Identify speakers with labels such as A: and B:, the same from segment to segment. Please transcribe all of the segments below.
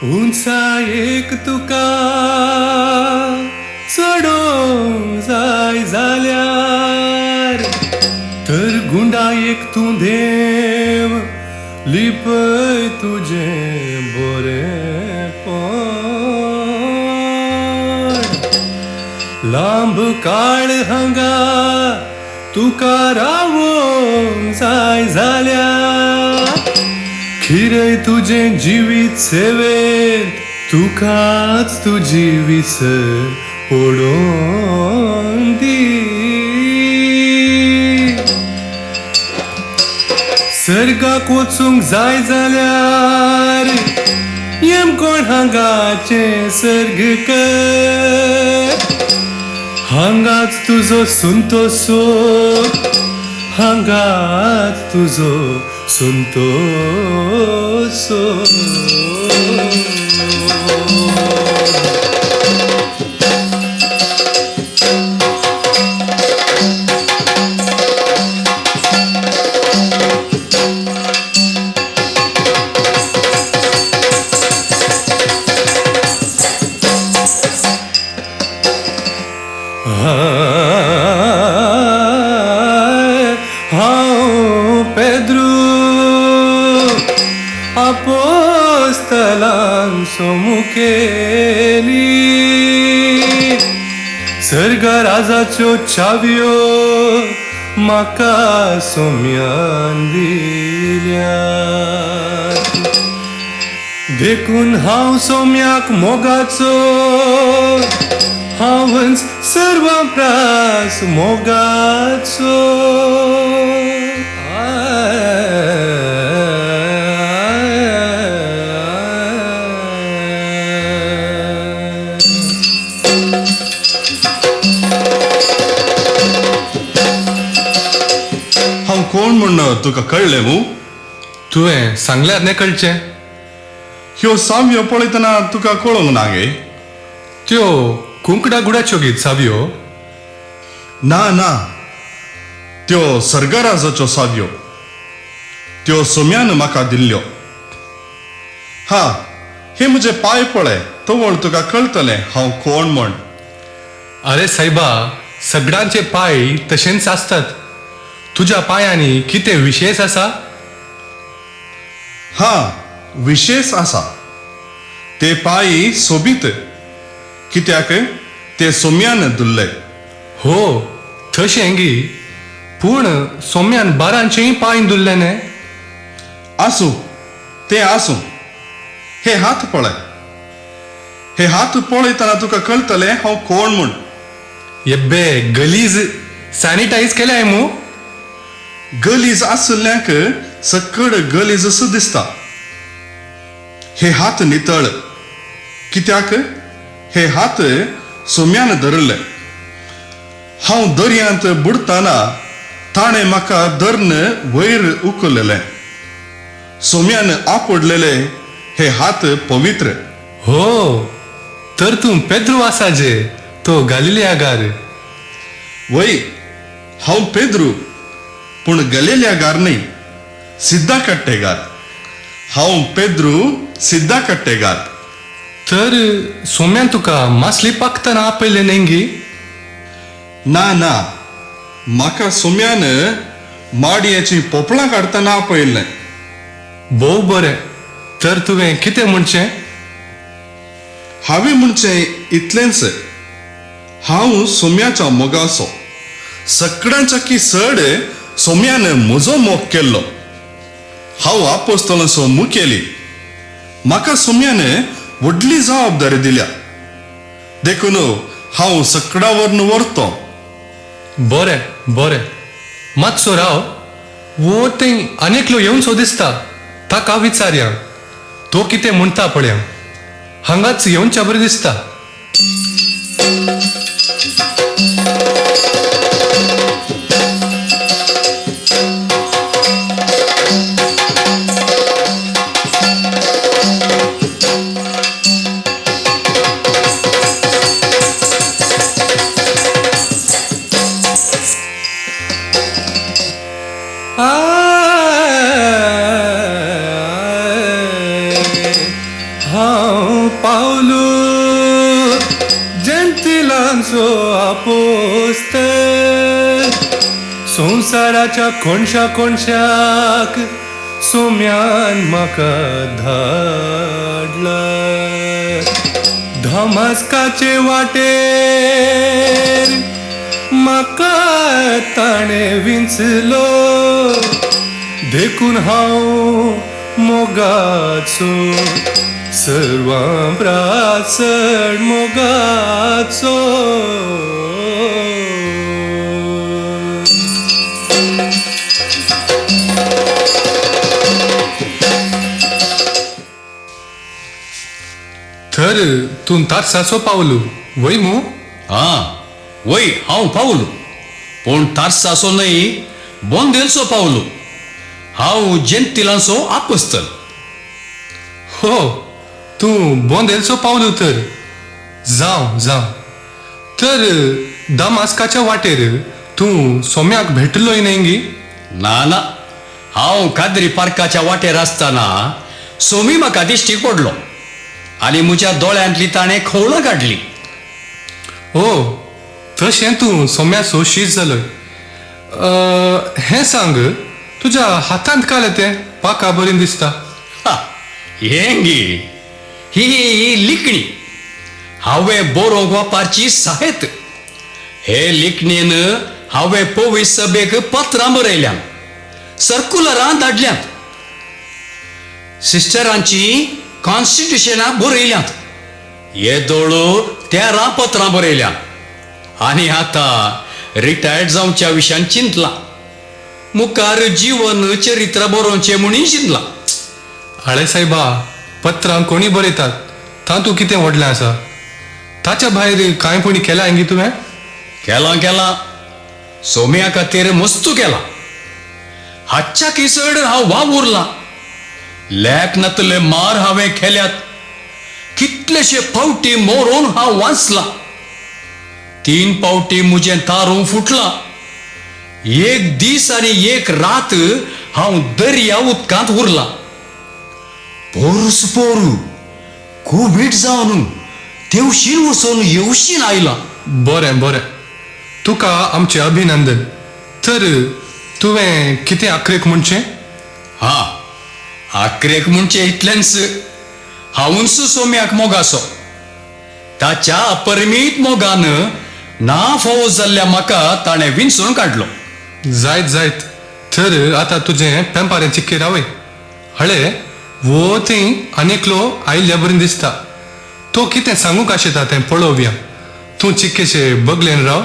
A: उंचायेक तुका चढोंक जाय जाल्यार तर गुंडायेक तूं देव लिपय तुजें बरेपण लांब काळ हांगा तुका रावोंक जाय जाल्यार खिरय तुजें जिवीत सेवेंत तुकाच तुजी विसर पडोवन दी सर्गाक वचूंक जाय जाल्यार येमकोण हांगाचें सर्ग कर हांगाच तुजो संतोष हांगाच तुजो संतोष Pedro apostolanso मुखेली सर्ग राजाच्यो चावयो म्हाका सोम्यान दिल्यात देखून हांव सोम्याक मोगाचो हांवच सर्व प्रास मोगाचो
B: हांव कोण म्हण तुका कळ्ळें मू
A: तुवें सांगल्यार न्ही कळचें
B: ह्यो सावयो पळयतना तुका कळोंक ना गे
A: त्यो कुंकडा गुडाच्यो गीत सावयो
B: ना ना त्यो सर्गराजाच्यो सावयो त्यो सोम्यान म्हाका दिल्ल्यो हा हे म्हजे पाय पळय तवळ तुका कळटलें हांव कोण म्हण
A: अरे सायबा सगळ्यांचे पाय तशेंच आसतात तुज्या पायांनी कितें विशेष आसा
B: हा विशेष आसा ते पाय सोबीत कित्याक ते सोम्यान दुल्ले
A: हो तशें गी पूण सोम्यान बारांचेय पांय दुल्ले न्ही
B: आसूं ते आसूं हे हात पळय हे हात पळयतना तुका कळटलें हांव कोण म्हण
A: येब्बे गलीज सॅनिटायज केल्याय मू
B: गलीज आसल्ल्याक सकड गलीज असो दिसता हे हात नितळ कित्याक हे हात सोम्यान धरले हांव दर्यांत बुडताना ताणें म्हाका धਰਨ वयर उखललें सोम्यान आपडलेले हे हात पवित्र
A: हो तर तूं पेद्रू आसा जे तो गालिलियागार
B: वय हांव पेद्रू पूण गलिलियागार न्ही सिद्धा कट्टेगार हांव पेद्रू सिद्धा कट्टेगार
A: तर सोम्यान तुका मासली पाखतना आपयलें नेंगी
B: ना ना म्हाका सोम्यान माडयेचीं पोपळां काडतना आपयल्लें
A: भोव बरें तर तुवें कितें म्हणचें
B: हांवें म्हणचें इतलेंच हांव सोम्याचो मोगाचो सगळ्यांच्या की चड सोम्यान म्हजो मोग केल्लो हांव आपोस्तलांचो मुखेली म्हाका सोम्यान व्हडली जबाबदारी दिल्या देखून हांव सगळ्या वरन व्हरतो
A: बरें बरें मातसो राव वो थंय आनेकलो येवनसो दिसता ताका विचारया तो कितें म्हणटा पळया हांगाच येवनच्या बरें दिसता हांव पावलो जंतिलांचो आपोस्तेल संवसाराच्या कोणशा कोणशाक सोम्यान म्हाका धाडला धमास्काचे वाटेर म्हाका ताणें विंचलो देखून हांव मोगाचो सर्वां प्रासड मोगाचो तर तूं तार्साचो पावलो वय मू
C: हां वय हांव पावलो पूण तार्साचो न्हय बोंदेलचो पावलो हांव जेंतिलांचो आपोस्तल
A: हो तूं बोंदेलचो पावलो तर जावं तर दमास्काच्या वाटेर तूं सोम्याक भेटलोय न्ही
C: ना हांव काद्री पार्काच्या वाटेर आसतना सोमी म्हाका दिश्टी पडलो आनी म्हज्या दोळ्यांतली ताणें खवळां काडली
A: ओ तशें तूं सोम्याचो शीश जालोय हें सांग तुज्या हातांत काले तें पाका बरीं दिसता
C: हा, हें गे ही लिखणी हांवें बरोवंक वापरची साहेत हे लिखणेन हांवें पोवीस सभेक पत्रां बरयल्यां सर्कुलरां धाडल्यांत सिस्टरांची कॉन्स्टिट्युशनां बरयल्यांत येदोळो 13 पत्रां बरयल्यां आनी आतां रिटायर्ड जावच्या विशयान चिंतलां मुखार जीवन चरित्र बरोवचें म्हणून चिंतलां
A: आळे सायबा पत्रां कोणी बरयतात तातूं कितें व्हडलें आसा ताच्या भायर कांयपणी केला हिंगी तुवें
C: केलां सोम्या खातीर मस्तू केला हातच्या किसड हांव वाव उरलां लेख नातले मार हांवें केल्यात कितलेशे फावटी मोरून हांव वाचलां 3 फावटी म्हजें तारूं फुटलां एक दीस आनी एक रात हांव दर्या उदकांत उरलां पोरूस पोरू कोवीड जावन तेवशीन वचून येवशीन आयलां
A: बरें तुका आमचें अभिनंदन तर तुवें कितें आखरेक म्हणचें
C: हां आखरेक म्हणचें इतलेंच हांवूच सोम्याक मोगाचो ताच्या अपरिमीत मोगान ना फावो जाल्ल्या म्हाका ताणें विंचून काडलो
A: जायत तर आतां तुजें पेंपारें चिक्के रावय हळे वो थंय आनेकलो आयिल्ल्या बरें दिसता तो कितें सांगूंक आशेता तें पळोवया तूं चिक्केशें बगलेन राव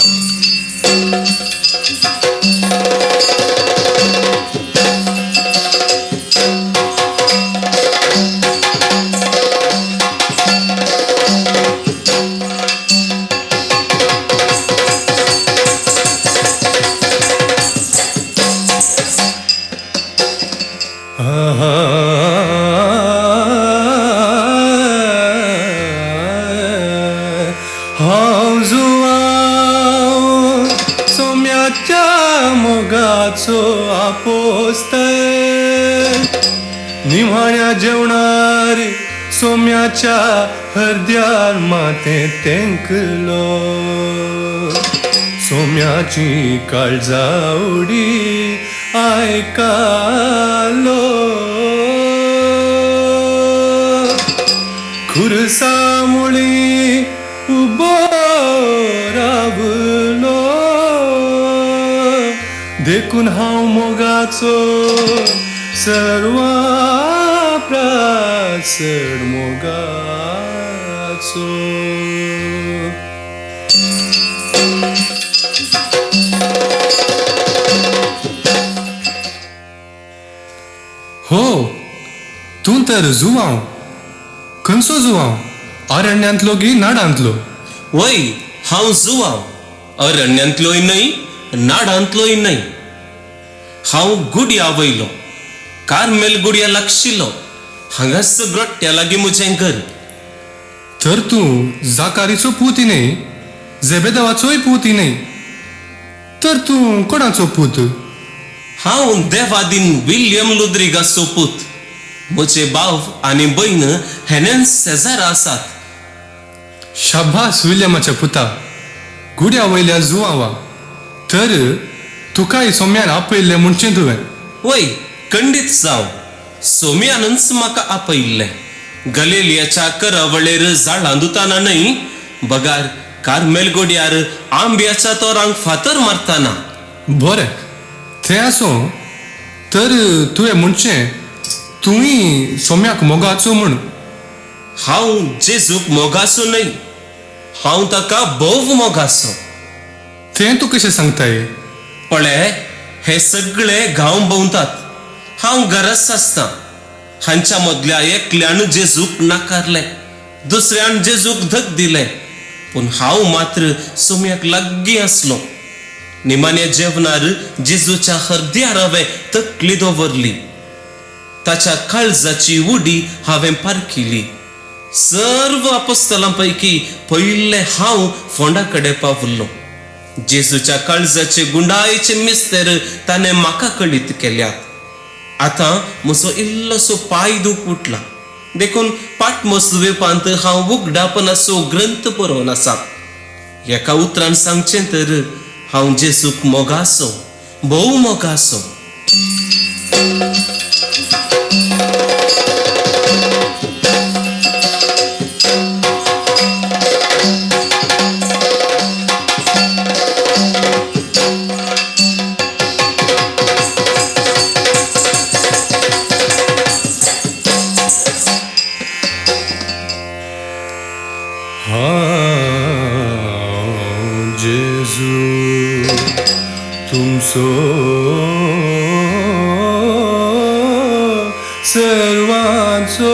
A: हांव जुवांव सोम्याच्या मोगाचो आपोस्तेल निमाण्या जेवणार सोम्याच्या हृदयार मातें तेंकलो सोम्याची काळजावडी आयकालो खुर्सा मुळी उबो रावलो देखून हांव मोगाचो सर्वा प्रासड मोगाचो हो तूं तर जुवांव खंयचो जुवांव अरण्यांतलो की नाडांतलो
D: वय हांव जुवांव अरण्यांतलोय न्हय नाडांतलोय न्हय हांव गुडया वयलो कार्मेल गुडया लागशिल्लो हांगा सगळ्या लागीं म्हजें घर
A: तर तूं जाकारीचो पूत न्हय जेबेदावाचोय पूत न्हय तर तूं कोणाचो पूत
D: हांव देवादीन विल्यम लुद्रिगाचो पूत म्हजे भाव आनी बहीण हेनेन शेजार आसात.
A: शाबास विल्यमाच्या पुता, गुड्या वयल्या जुवावा. तर तुकाय सोम्यान आपयल्ले म्हणचें तुवें.
D: वय खंडीत जावं. सोम्यानच म्हाका आपयल्लें. गलेलियाच्या करावळेर झाडां दुताना न्हय, बगार कार्मेल गोड्यार आंब्याच्या तोरांक फातर मारतना.
A: बरें, तें आसूं. तर तुवें म्हणचें तुवें सोम्याक मोगाचो म्हूण.
D: हांव जेजूक मोगासो न्हय, हांव ताका भोव मोगासो.
A: तें तूं कशें सांगताय?
D: पळय, हे सगळे गांव भोंवतात. हांव गरज आसतां. हांच्या मदल्या एकल्यान जेजूक नाकारले, दुसऱ्यान जेजूक धक दिले, पूण हांव मात्र सोम्याक लागीं आसलो. निमाण्या जेवणार जेजूच्या हृदयार हांवें तकली दवरली. ताच्या काळजाची उडी हांवें पारखिली. सर्व अपोस्तलां पैकी पयले हांव फोंडा कडेन पावल्लो. जेजूच्या काळजाचे गुंडायेचे मिस्तेर ताणें म्हाका कळीत केल्यात. आतां म्हजो इल्लोसो पाय दूख उठला. देखून पाटमोस द्वीपांत हांव उगडापणाचो ग्रंथ बरोवन आसा. एका उतरान सांगचें तर हांव जेजूक मोगासो, भोव मोगासो.
A: जेजू तुमचो सर्वांचो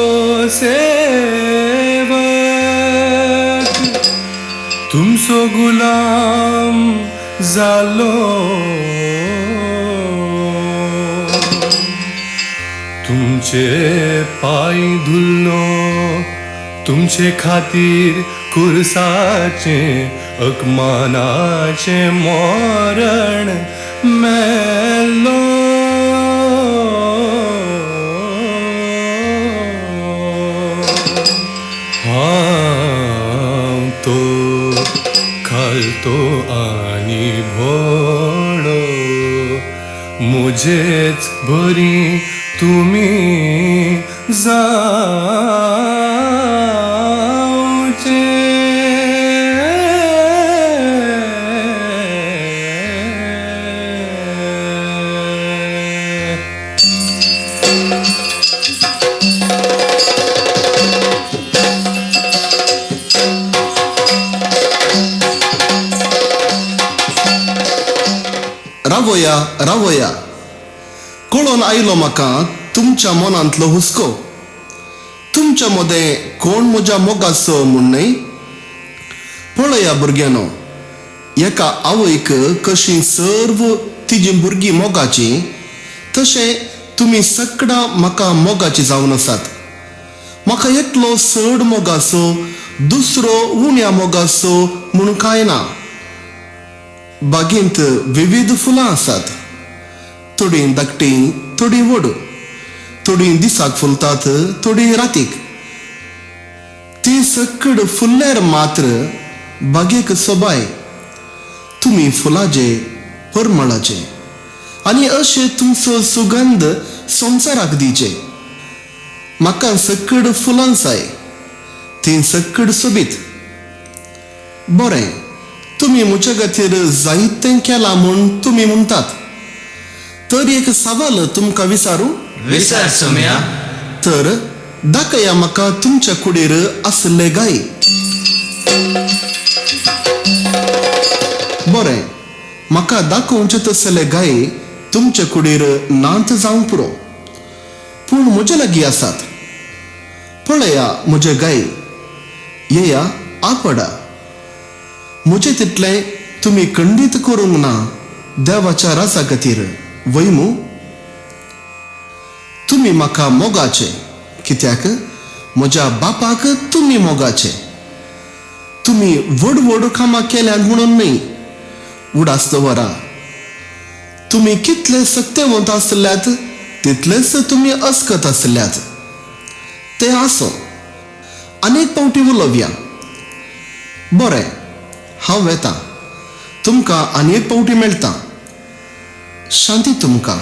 A: सेवक, तुमचो गुलाम जालो. तुमचे पाय धुल्लो, तुमचे खातीर कुर्साचे अकमानाचे मरण मेलो. हांव तो खालतो आनी भोळो, मुजेच बरी तुमी जावचे.
E: रावया रावया, कळून आयलो म्हाका तुमच्या मनांतलो हुस्को. तुमच्या मदें कोण म्हज्या मोगाचो म्हूण न्हय. पळया भुरग्यानो, एका आवयक कशीं सर्व तिजी भुरगीं मोगाची, तशें तुमी सगळां म्हाका मोगाची जावन आसात. म्हाका एकलो चड मोगाचो, दुसरो उण्या मोगाचो म्हूण कांय ना. बागेंत विविध फुलां आसात. थोडीं धाकटीं, थोडीं व्हड. थोडीं दिसाक फुलतात, थोडीं रातीक. ती सकड फुल्ल्यार मात्र बागेक सोबाय. तुमी फुलाचे, परमळाचे, आनी अशें तुमचो सुगंध संवसाराक दिचे. म्हाका सकड फुलां जाय, ती सकड सोबीत. बरें, तुमी म्हजे खातीर जायतें केलां म्हूण तुमी म्हणटात. तर एक सवाल तुमकां विचारूं?
C: विचार सोम्या.
E: तर दाखया म्हाका तुमच्या कुडीर आसले गाय. बरें, म्हाका दाखोवचे तसले गाय तुमच्या कुडीर नांत जावंक पुरो, पूण म्हजे लागीं आसात. पळया म्हजे गाय, येया आपडा. म्हजे तितलें तुमी खंडीत करूंक ना देवाच्या राजा खातीर, वैमू. तुमी म्हाका मोगाचे, कित्याक म्हज्या बापाक तुमी मोगाचे. तुमी व्हड व्हड कामां केल्यात म्हणून न्हय, उडास दवरा. तुमी कितले सत्यवंत आसल्यात तितलेच तुमी अस्कत आसल्यात. ते आसो अनेक पावटी उलोवया. बरें, हांव वेता. तुमकां आनी एक पावटी मेळटा. शांती तुमकां.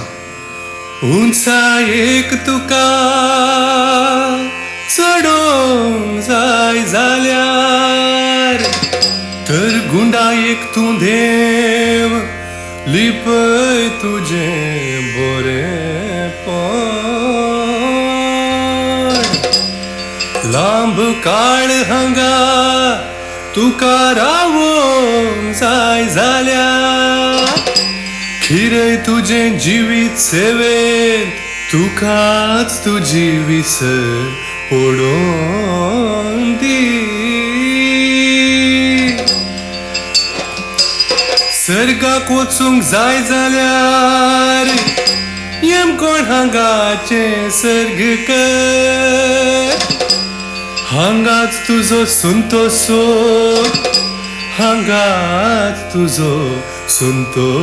A: उंचायेक तुका चडोंक जाय जाल्यार तर गुंडायेक तूं देव लिपय तुजें बरेंपण. लांब काळ हांगा तुका रावोंक जाय जाल्यार खिरय तुजें जिवीत सेवेंत तुकाच तुजी विसर पडोवन दी. सर्गाक वचूंक जाय जाल्यार येमकोण हांगाचें सर्ग कर. हांगाच तुजो संतोष, हांगाच तुजो संतोष.